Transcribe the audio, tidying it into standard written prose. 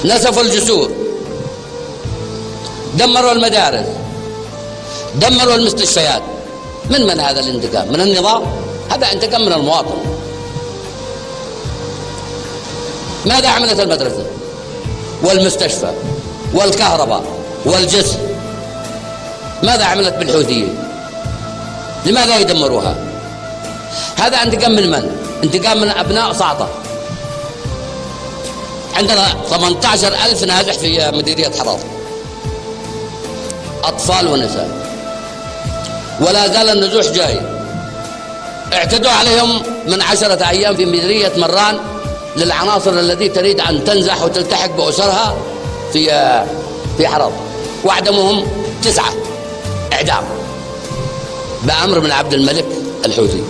نسفوا الجسور، دمروا المدارس، دمروا المستشفيات. من هذا الانتقام؟ من النظام؟ هذا انتقام من المواطن. ماذا عملت المدرسة والمستشفى والكهرباء والجسر؟ ماذا عملت بالحوثيين؟ لماذا يدمروها؟ هذا انتقام من؟ انتقام من أبناء صعطة. عندنا 18,000 نازح في مديرية حرار، أطفال ونساء، ولا زال النزوح جاي. اعتدوا عليهم من 10 أيام في مديرية مران للعناصر التي تريد أن تنزح وتلتحق بأسرها في حرار، واعدموهم 9 إعدام بأمر من عبد الملك الحوثي.